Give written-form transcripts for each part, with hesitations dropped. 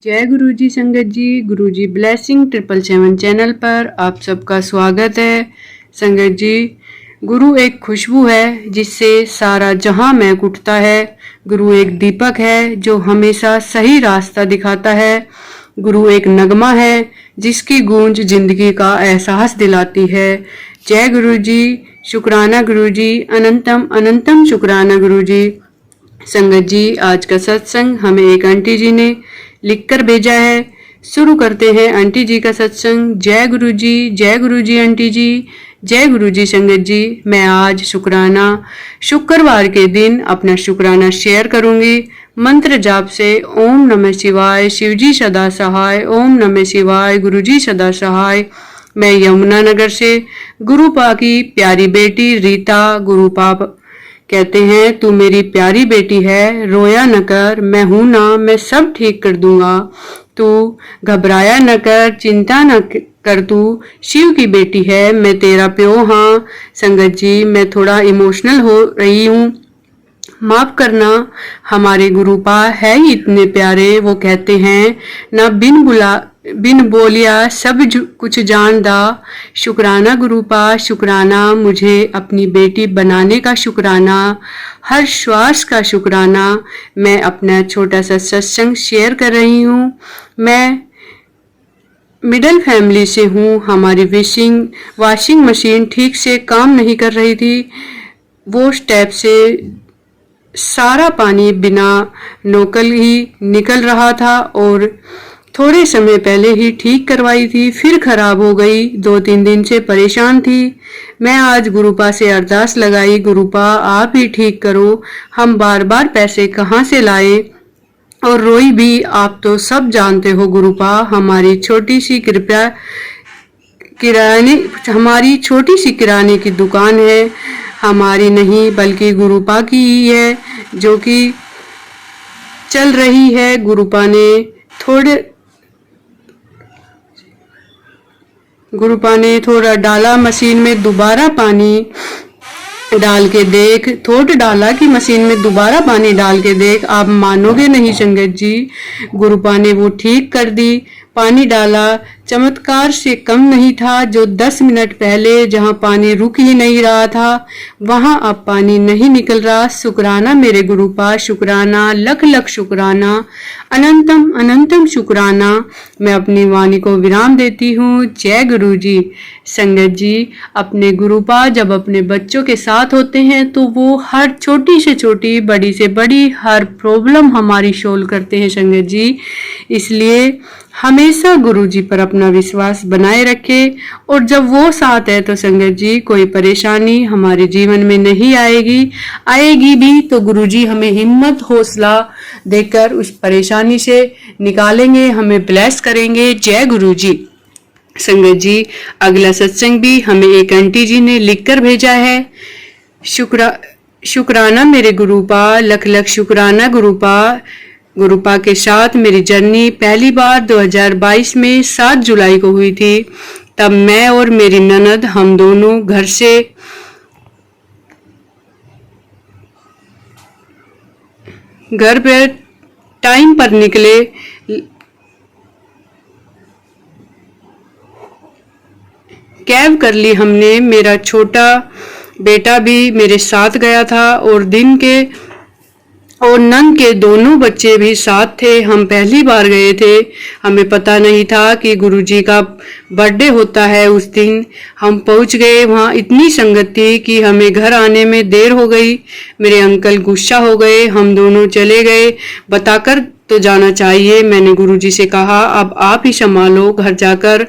जय गुरु जी संगत जी। गुरु जी blessing 777 channel पर आप सबका स्वागत है। संगत जी, गुरु एक खुशबू है जिससे सारा जहां महक उठता है। गुरु एक दीपक है जो हमेशा सही रास्ता दिखाता है। गुरु एक नगमा है जिसकी गूंज जिंदगी का एहसास दिलाती है। जय गुरु जी, शुक्राना गुरु जी, अनंतम अनंतम शुक्राना गुरु जी। संगत जी, आज का सत्संग हमें एक आंटी जी ने लिखकर भेजा है। शुरू करते हैं आंटी जी का सत्संग। जय गुरु जी, जय गुरु जी आंटी जी, जय गुरु जी संगत जी। मैं आज शुक्रवार के दिन अपना शुक्राना शेयर करूंगी मंत्र जाप से। ओम नमः शिवाय, शिवजी सदा सहाय। ओम नमः शिवाय, गुरु जी सदा सहाय। मैं यमुनानगर से गुरुपा की प्यारी बेटी रीता। गुरुपा कहते हैं, तू मेरी प्यारी बेटी है, रोया न कर, मैं हूं ना, मैं सब ठीक कर दूंगा। तू घबराया न कर, चिंता न कर, तू शिव की बेटी है, मैं तेरा प्यो। हाँ संगत जी, मैं थोड़ा इमोशनल हो रही हूँ, माफ करना। हमारे गुरुपा है ही इतने प्यारे। वो कहते हैं ना, बिन बोलिया सब कुछ जानदा। शुक्राना गुरुपा, शुक्राना मुझे अपनी बेटी बनाने का, शुक्राना हर श्वास का, शुक्राना। मैं अपना छोटा सा सत्संग शेयर कर रही हूँ। मैं मिडिल फैमिली से हूँ। हमारी वॉशिंग मशीन ठीक से काम नहीं कर रही थी। वो स्टेप से सारा पानी बिना नोकल ही निकल रहा था और थोड़े समय पहले ही ठीक करवाई थी, फिर खराब हो गई। 2-3 दिन से परेशान थी। मैं आज गुरुपा से अरदास लगाई, गुरुपा आप ही ठीक करो, हम बार बार पैसे कहाँ से लाए। और रोई भी। आप तो सब जानते हो गुरुपा, हमारी छोटी सी किराने की दुकान है। हमारी नहीं बल्कि गुरुपा की ही है, जो कि चल रही है। गुरुपा ने थोड़ा डाला मशीन में, दोबारा पानी डाल के देख। थोड़ा डाला कि मशीन में दोबारा पानी डाल के देख, आप मानोगे नहीं संगत जी। गुरुपा ने वो ठीक कर दी। पानी डाला, चमत्कार से कम नहीं था। जो 10 मिनट पहले जहां पानी रुक ही नहीं रहा था, वहां अब पानी नहीं निकल रहा। शुक्राना मेरे गुरुपा, शुक्राना लख लख शुक्राना, अनंतम अनंतम शुक्राना। मैं अपनी वाणी को विराम देती हूँ। जय गुरु जी। संगत जी, अपने गुरुपा जब अपने बच्चों के साथ होते हैं तो वो हर छोटी से छोटी, बड़ी से बड़ी हर प्रॉब्लम हमारी सोल्व करते हैं संगत जी। इसलिए हमेशा गुरु जी पर अपना विश्वास बनाए रखें। और जब वो साथ है तो संगत जी, कोई परेशानी हमारे जीवन में नहीं आएगी भी तो गुरु जी हमें हिम्मत हौसला देकर उस परेशानी से निकालेंगे, हमें ब्लेस करेंगे। जय गुरु जी। संगत जी, अगला सत्संग भी हमें एक आंटी जी ने लिखकर भेजा है। शुक्राना मेरे गुरुपा, लख लख शुक्राना गुरुपा। गुरुपा के साथ मेरी जर्नी पहली बार 2022 में 7 जुलाई को हुई थी। तब मैं और मेरी ननद, हम दोनों घर पर टाइम पर निकले। कैब कर ली हमने। मेरा छोटा बेटा भी मेरे साथ गया था और नंद के दोनों बच्चे भी साथ थे। हम पहली बार गए थे, हमें पता नहीं था कि गुरुजी का बर्थडे होता है उस दिन। हम पहुंच गए, वहां इतनी संगत थी कि हमें घर आने में देर हो गई। मेरे अंकल गुस्सा हो गए, हम दोनों चले गए। बताकर तो जाना चाहिए। मैंने गुरुजी से कहा, अब आप ही संभालो, घर जाकर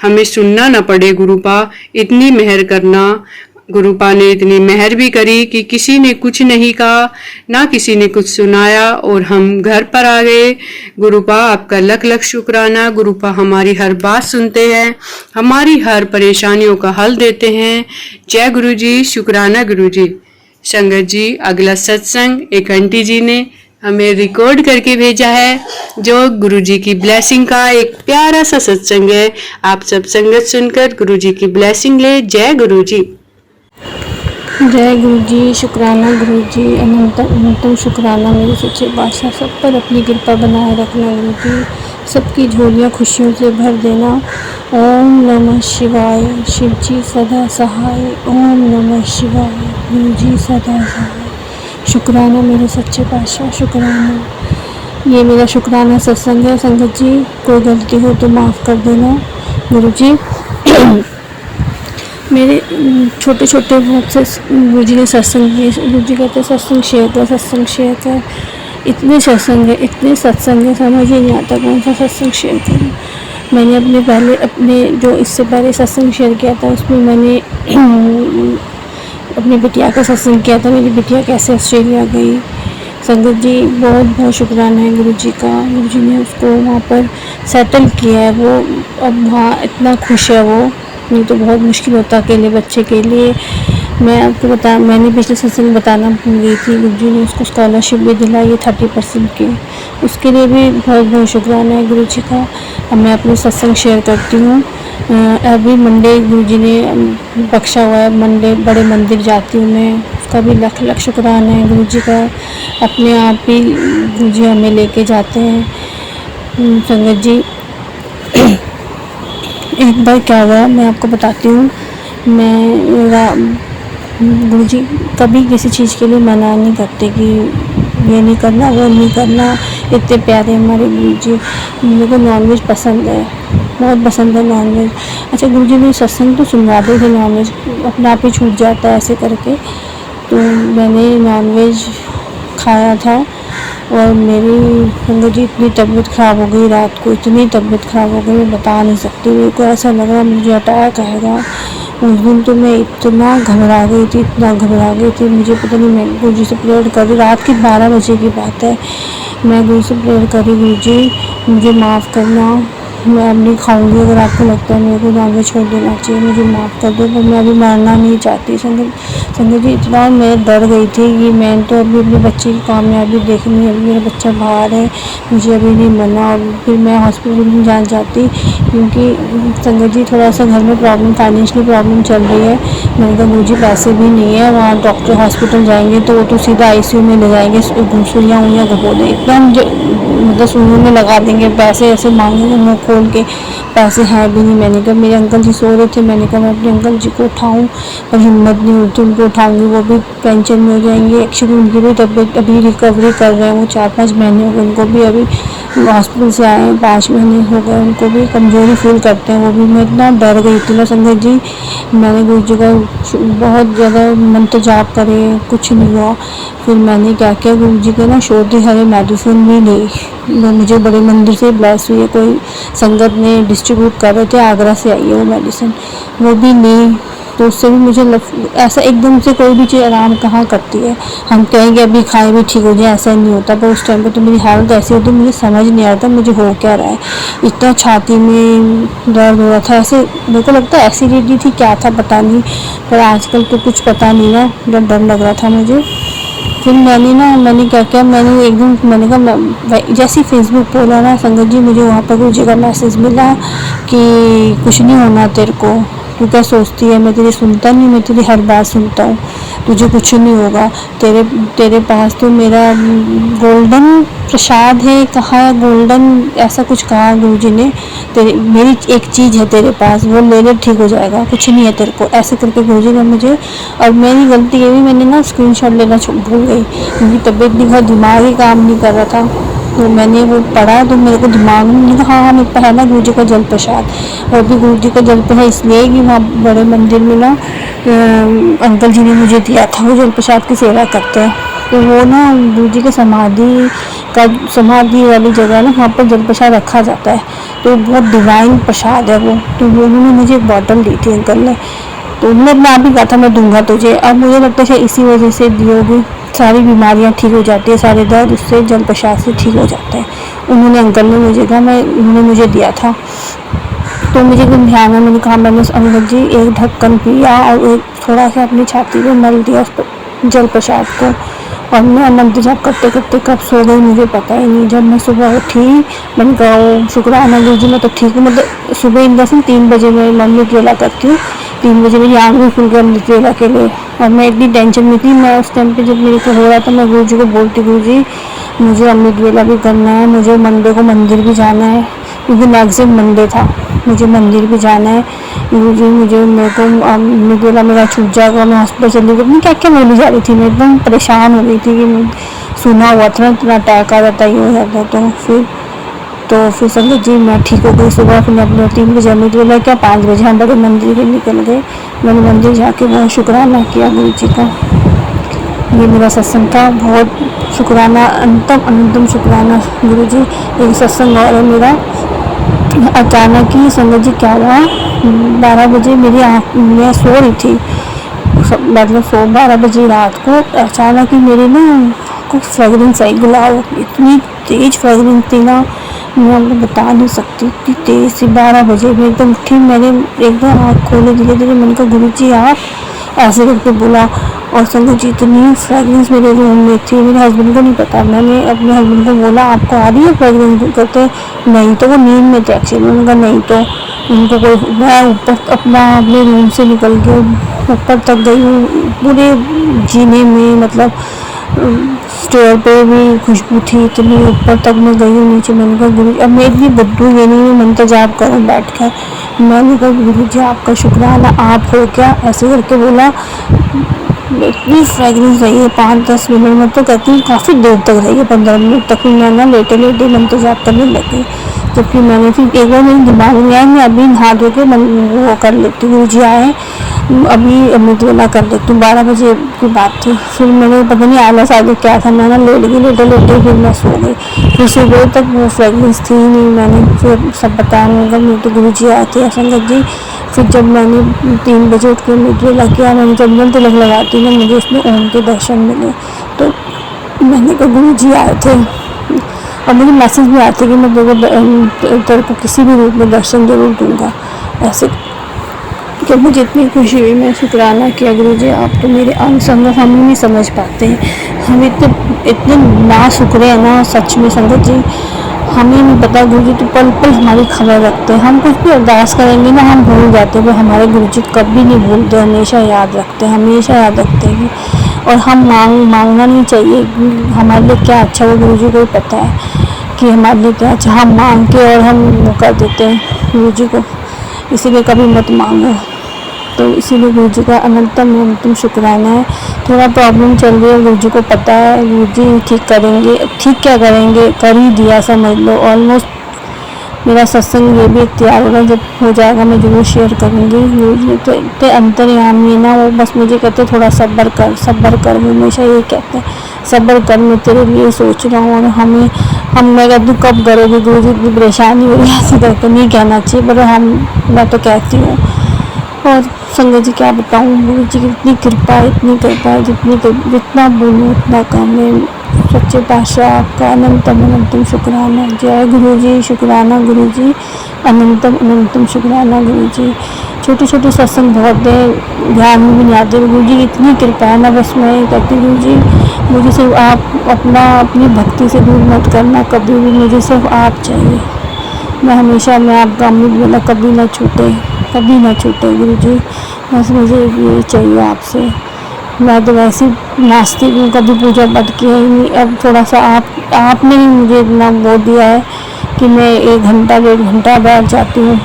हमें सुनना न पड़े। गुरुपा इतनी मेहर करना। गुरुपा ने इतनी मेहर भी करी कि किसी ने कुछ नहीं कहा, ना किसी ने कुछ सुनाया और हम घर पर आ गए। गुरुपा आपका लख लख शुक्राना। गुरुपा हमारी हर बात सुनते हैं, हमारी हर परेशानियों का हल देते हैं। जय गुरु जी, शुक्राना गुरु जी। संगत जी, अगला सत्संग एक आंटी जी ने हमें रिकॉर्ड करके भेजा है, जो गुरुजी की ब्लेसिंग का एक प्यारा सा सत्संग है। आप सब संगत सुनकर गुरुजी की ब्लेसिंग ले। जय गुरु जी। जय गुरु जी, शुक्राना गुरु जी, अनंतम अनंतम शुक्राना मेरे सच्चे बादशाह, सब पर अपनी कृपा बनाए रखना गुरु जी। सबकी झोलियाँ खुशियों से भर देना। ओम नमः शिवाय। शिव जी सदा सहाय। ओम नमः शिवाय। गुरु जी सदा सहाय। शुक्राना मेरे सच्चे पातशाह, शुक्राना। ये मेरा शुक्राना सत्संग है। संगत जी, कोई गलती हो तो माफ़ कर देना। गुरु जी मेरे छोटे छोटे बहुत से गुरु जी ने सत्संग किए। गुरु जी कहते सत्संग शेयर कर, सत्संग शेयर कर। इतने सत्संग है, इतने सत्संग है, समझ ही नहीं आता कौन सा सत्संग शेयर करूँ। मैंने अपने जो इससे पहले सत्संग शेयर किया था उसमें मैंने अपनी बिटिया का सत्संग किया था। मेरी बिटिया कैसे ऑस्ट्रेलिया गई। संगत जी बहुत बहुत शुक्राना है गुरु जी का। गुरु जी ने उसको वहाँ पर सेटल किया है। वो अब वहाँ इतना खुश है। वो नहीं तो बहुत मुश्किल होता अकेले बच्चे के लिए। मैंने पिछले सत्संग बताना भूल गई थी। गुरु जी ने उसको स्कॉलरशिप भी दिलाई है 30% की। उसके लिए भी बहुत बहुत शुक्राना है गुरु जी का। अब मैं अपने सत्संग शेयर करती हूँ। अभी मंडे गुरु जी ने बख्शा हुआ है, मंडे बड़े मंदिर जाती हूँ मैं। उसका भी लख लख शुक्राना है गुरु जी का। अपने आप ही गुरु जी हमें लेके जाते हैं। संगत जी एक बार क्या हुआ मैं आपको बताती हूँ। गुरु जी कभी किसी चीज़ के लिए मना नहीं करते कि ये नहीं करना, वो नहीं करना। इतने प्यारे हमारे गुरु जी। मेरे को नॉनवेज पसंद है, बहुत पसंद है नॉनवेज। अच्छा, गुरु जी ने सत्संग तो सुनवाते थे, नॉनवेज अपने आप ही छूट जाता है ऐसे करके। तो मैंने नॉनवेज खाया था और मेरी संगत जी इतनी तबीयत ख़राब हो गई रात को, इतनी तबीयत ख़राब हो गई मैं बता नहीं सकती। मेरे को ऐसा लग रहा मुझे अटैक आएगा। उस दिन तो मैं इतना घबरा गई थी, इतना घबरा गई थी। मुझे पता नहीं, मैं गुरु जी से प्रेयर कर रही, रात के 12 बजे की बात है। मैं गुरु से प्रेयर करी, गुरु जी मुझे माफ़ करना, मैं अब नहीं खाऊंगी। अगर आपको लगता है मेरे को नॉनवेज छोड़ देना चाहिए, मुझे माफ़ कर दो, पर मैं अभी मरना नहीं चाहती। संगत जी इतना मैं डर गई थी कि मैं तो अभी अपने बच्चे की कामयाबी देखनी है। मेरा बच्चा बाहर है, मुझे अभी नहीं मरना। और फिर मैं हॉस्पिटल नहीं जाना चाहती क्योंकि संगत जी थोड़ा सा घर में प्रॉब्लम, फाइनेंशियल प्रॉब्लम चल रही है। मैंने कहा गुरु जी पैसे भी नहीं है, वहाँ डॉक्टर हॉस्पिटल जाएंगे तो वो तो सीधा ICU में ले जाएंगे, सुइयाँ उइयाँ घुपो दें, इतना मुझे मतलब सुइयों में लगा देंगे, पैसे ऐसे मांगेंगे मुँह खोल के, पैसे हैं भी नहीं। मैंने कहा मेरे अंकल जी सो रहे थे, मैंने कहा मैं अपने अंकल जी को उठाऊँ, पर हिम्मत नहीं होती उनको उठाऊँगी, वो भी टेंशन में हो जाएंगे। एक्चुअली उनकी भी तबीयत अभी रिकवरी कर रहे हैं, वो 4-5 महीने हो गए उनको भी, अभी हॉस्पिटल से आए हैं, 5 महीने हो गए उनको भी, कमज़ोरी फील करते हैं वो भी। मैं इतना डर गई थी ना संगत जी। मैंने गुरु जी का बहुत ज़्यादा मंत्र जाप करे, कुछ नहीं हुआ। फिर मैंने क्या किया, गुरु जी के ना शोधी हरे मेडिसिन भी ली, वो मुझे बड़े मंदिर से ब्लेस हुई है, कोई संगत ने डिस्ट्रीब्यूट कर रहे थे, आगरा से आई है वो मेडिसिन, वो भी ली। तो उससे भी मुझे ऐसा एकदम से कोई भी चीज़ आराम कहाँ करती है। हम कहेंगे अभी खाए भी ठीक हो जाए, ऐसा नहीं होता। पर उस टाइम पे तो मेरी हालत ऐसी होती, मुझे समझ नहीं आता मुझे हो क्या रहा है। इतना छाती में दर्द हो रहा था, ऐसे मेरे को लगता है एसिडिटी थी, क्या था पता नहीं, पर आजकल तो कुछ पता नहीं ना, डर लग रहा था मुझे। फिर मैंने क्या किया, मैंने कहा जैसे फेसबुक बोला ना संगत जी, मुझे वहाँ पर गुरु जी का मैसेज मिला कि कुछ नहीं होना तेरे को, तू क्या सोचती है, मैं तेरी सुनता नहीं, मैं तेरी हर बात सुनता हूँ, तुझे कुछ नहीं होगा। तेरे पास तो मेरा गोल्डन प्रसाद है, कहा गोल्डन ऐसा कुछ कहा गुरु जी ने, मेरी एक चीज़ है तेरे पास, वो ले ले ठीक हो जाएगा, कुछ नहीं है तेरे को, ऐसे करके गुरु जी ने मुझे। और मेरी गलती ये भी, मैंने ना स्क्रीनशॉट लेना भूल गई, मेरी तबीयत भी बहुत, दिमाग ही काम नहीं कर रहा था। तो मैंने वो पढ़ा तो मेरे को दिमाग में कहा हाँ मेरे पास है ना गुरु जी का जल प्रसाद। और भी गुरु जी का जल प्रसाद इसलिए कि वहाँ बड़े मंदिर में ना अंकल जी ने मुझे दिया था, वो जल प्रसाद की सेवा करते हैं। तो वो ना गुरु जी के समाधि वाली जगह ना, वहाँ पर जल प्रसाद रखा जाता है, तो बहुत डिवाइन प्रसाद है वो। तो वो उन्होंने मुझे एक बॉटल दी थी अंकल ने, तो उन्होंने आप भी कहा था मैं दूंगा तुझे। अब मुझे लगता है इसी वजह से दी होगी, सारी बीमारियां ठीक हो जाती है, सारे दर्द उससे जल प्रसाद से ठीक हो जाते हैं। उन्होंने अंकल ने मुझे कहा, उन्होंने मुझे दिया था, तो मुझे कुछ ध्यान है, मैंने कहा मैंने अंकल जी एक ढक्कन पिया और एक थोड़ा सा अपनी छाती पे मल दिया उस जल प्रसाद को, और मैं मंत्र जाप करते करते कब सो गई मुझे पता ही नहीं। जब मैं सुबह उठी मैंने कहा शुक्राना गुरु जी मैं तो ठीक हूँ। मतलब सुबह इन 3 बजे मैं अमृत वेला करती हूँ, 3 बजे मेरी आँख भी खुल गई अमृत वेला के लिए, और मैं इतनी टेंशन में थी। मैं उस टाइम पे जब मेरे को हो रहा था, मैं गुरु जी को बोलती, गुरु जी मुझे अमृत वेला भी करना है, मुझे मंडे को मंदिर भी जाना है, क्योंकि नेक्स्ट डे मंडे था, मुझे मंदिर भी जाना है। गुरुजी मेरे को मुझे बोला मेरा छूट जाएगा, मैं हॉस्पिटल चली गई, मैं क्या क्या बोली जा रही थी, मैं एकदम परेशान हो गई थी कि सुना हुआ था ना इतना अटैक आ जाता, ये हो जाता। तो फिर संगत जी मैं ठीक हो गई। सुबह फिर अपने 3 बजे अमित बोला क्या 5 बजे हम बड़े मंदिर के निकल गए। मैंने मंदिर जाके बहुत शुक्राना किया गुरु जी का। ये मेरा सत्संग था, बहुत शुक्राना, अनंतम शुक्राना गुरु जी। एक सत्संग और है मेरा। अचानक ही संगत जी क्या हुआ, 12 बजे मेरी आँख, मैं सो रही थी, मतलब 12 बजे रात को अचानक ही मेरी ना कुछ फ्रेगरेंस आई, गुलाब, इतनी तेज फ्रेगरेंस थी ना, मैं आपको बता नहीं सकती, इतनी तेज थी। 12 बजे में एकदम उठी, मैंने एकदम आँख खोले धीरे धीरे, मैंने कहा गुरु जी आप, ऐसे करके बोला। और संगत जी इतनी फ्रेगरेंस मेरे रूम में थी, मेरे हस्बैंड को नहीं पता। मैंने अपने हस्बैंड को बोला आपको आ रही है फ्रेगरेंस, कहते नहीं, तो वो नींद में थे एक्चुअली। मैंने कहा नहीं तो उनको कोई, मैं ऊपर अपने रूम से निकल के ऊपर तक गई हूँ, पूरे जीने में, मतलब स्टेयर पे भी खुशबू थी, इतनी ऊपर तक मैं गई हूँ नीचे। मैंने कहा गुरु जी, अब मैं इतनी बदबू ये नहीं हूँ, मंत्र जाप करूँ बैठ कर। मैंने कहा गुरु जी आपका शुक्राना, आप हो क्या, ऐसे करके बोला। इतनी फ्रेगरेंस रही है 5-10 मिनट में, तो कहती हूँ काफ़ी देर तक रही है, 15 मिनट तक मैं ना लेटे लेटे मंत्र जाप करने लगी। जबकि मैंने फिर एक बार मेरे दिमाग में आया मैं अभी नहा धो के वो कर लेती हूँ, गुरु जी आए अभी अमृत वेला कर लेती हूँ। 12 बजे की बात थी। फिर मैंने पता नहीं आलस आ गया क्या था, मैं ना लेट गई, लेटे फिर मैं सो गई। फिर सुबह तक वो फ्रेगरेंस थी नहीं। मैंने फिर सब बताया, मेरे तो गुरु जी आए थे संगत जी। फिर जब मैंने 3 बजे उठ के अमृत वेला किया, मैंने जब मैं तिलक लगाती ना, मुझे उसमें ओम के दर्शन मिले। तो मैंने कहा गुरु जी आए थे, और मुझे मैसेज भी आते कि मैं तेरे को किसी भी रूप में दर्शन जरूर दूंगा। ऐसे कि मुझे इतनी खुशी हुई, मैं शुक्राना किया गुरु जी आप तो मेरे अंग संग हम नहीं समझ पाते हैं, हम इतने ना शुक्र है ना, सच में संगत जी हमें नहीं पता। गुरु जी तो पल पल हमारी खबर रखते हैं। हम कुछ भी अरदास करेंगे ना, हम भूल जाते हैं, हमारे गुरु जी कभी नहीं भूलते, हमेशा याद रखते हैं, हमेशा याद रखते हैं। और हम मांगना नहीं चाहिए हमारे लिए क्या अच्छा, वो गुरु जी को ही पता है कि हमारे लिए क्या अच्छा। हम मांग के और हम वो कर देते हैं गुरु जी को, इसीलिए कभी मत मांगो। तो इसीलिए गुरु जी का अनंतम शुक्राना है। थोड़ा प्रॉब्लम चल रही है, गुरु जी को पता है, गुरु जी ठीक करेंगे। ठीक क्या करेंगे, कर ही दिया समझ लो। ऑलमोस्ट मेरा सत्संग ये भी तैयार होगा, जब हो जाएगा मैं जरूर शेयर करूँगी। गुरु जी तो इतने अंतर्यामी ना, वो बस मुझे कहते थोड़ा सब्र कर, वो हमेशा ये कहते हैं सब्र कर, मैं तेरे लिए सोच रहा हूँ। और मैं कहती हूँ कब करोगे गुरु जी, इतनी परेशानी हो रही है, ऐसे करके नहीं कहना चाहिए, पर मैं तो कहती हूँ। और संगत जी क्या बताऊँ, गुरु जी की इतनी कृपा है, जितना बोलूँ उतना कम है। सच्चे पातशाह आपका अनंतम शुक्राना। जय गुरु जी, शुक्राना गुरु जी, अनंतम शुक्राना गुरु जी। छोटे छोटे सत्संग बहुत है, ध्यान में भी नहीं आते। गुरु जी की इतनी कृपा है ना, बस मैं कहती हूँ गुरु जी मुझे सिर्फ आप अपनी भक्ति से दूर मत करना कभी भी, मुझे सिर्फ आप चाहिए। मैं आपका अमृत वेला कभी ना छूटे गुरु जी, बस मुझे ये चाहिए आपसे। मैं तो वैसे नास्तिक हूँ, कभी पूजा पाठ किया ही नहीं। अब थोड़ा सा आपने ही मुझे इतना वो दिया है कि मैं 1 घंटा 1.5 घंटा बैठ जाती हूँ,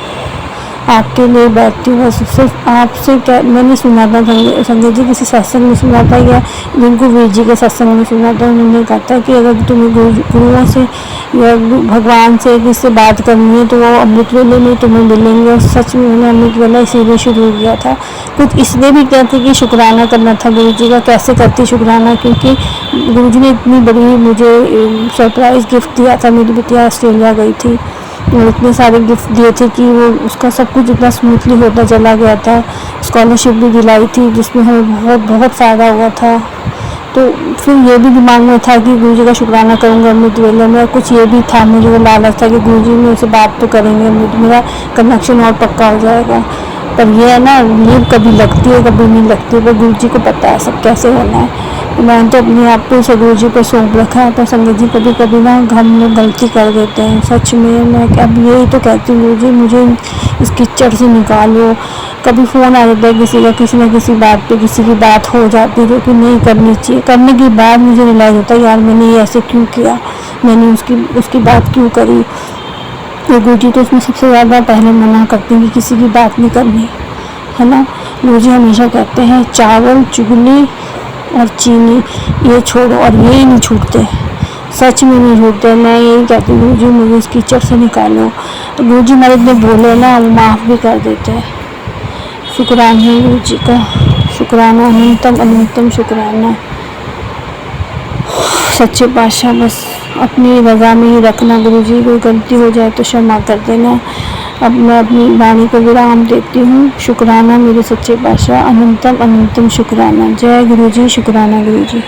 आपके लिए बैठती हूँ। बस सिर्फ आपसे क्या मैंने सुना था, संगत जी किसी सत्संग में सुना था या जिनको वीर जी के सत्संग में सुना था, उन्होंने कहा था कि अगर तुम्हें गुरुओं से या भगवान से किससे बात करनी है तो वो अमृत वेले में तुम्हें मिलेंगे। और सच में मैंने अमृत वेला इसीलिए शुरू किया था, कुछ इसलिए भी कहते कि शुक्राना करना था गुरु जी का। कैसे करती शुक्राना, क्योंकि गुरु जी ने इतनी बड़ी मुझे सरप्राइज़ गिफ्ट दिया था। मेरी बिटिया ऑस्ट्रेलिया गई थी और इतने सारे गिफ्ट दिए थे कि वो उसका सब कुछ इतना स्मूथली होता चला गया था। स्कॉलरशिप भी दिलाई थी जिसमें हमें बहुत फ़ायदा हुआ था। तो फिर ये भी दिमाग में था कि गुरु जी का शुक्राना करूँगा अमृत वेले में। कुछ ये भी था, मुझे वो लालच था कि गुरु जी मेरे से बात तो करेंगे, मेरा कनेक्शन और पक्का हो जाएगा। पर ये है ना, नींद कभी लगती है कभी नहीं लगती, पर गुरु जी को पता है सब कैसे होना है। मैंने तो अपने आप को गुरु जी पर सौंप रखा है। पर संगत जी कभी ना हम लोग गलती कर देते हैं। सच में मैं अब यही तो कहती हूँ गुरु जी मुझे इस कीचड़ से निकालो। कभी फ़ोन आ जाता है किसी का, किसी न किसी बात पे किसी की बात हो जाती है जो कि नहीं करनी चाहिए। करने के बाद मुझे रियलाइज़ होता है यार मैंने ये ऐसे क्यों किया, मैंने उसकी बात क्यों करी। और गुरु जी तो उसमें सबसे ज़्यादा पहले मना करते हैं कि किसी की बात नहीं करनी, है ना। गुरु जी हमेशा कहते हैं चावल, चुगली और चीनी ये छोड़ो, और ये नहीं छूटते, सच में नहीं छूटते। मैं यही कहती हूँ गुरु जी मुझे इस कीचड़ से निकालो। तो गुरु जी हमारे इतने भोले ना, वो माफ़ भी कर देते हैं। शुक्राना है गुरु जी का, शुक्राना, अनंतम अनंतम शुक्राना। सच्चे पातशाह बस अपनी रज़ा में ही रखना गुरु जी, कोई गलती हो जाए तो क्षमा कर देना। अब मैं अपनी वाणी को विराम देती हूँ। शुक्राना मेरे सच्चे पातशाह, अनंतम अनंतम शुक्राना। जय गुरु जी, शुक्राना गुरु जी।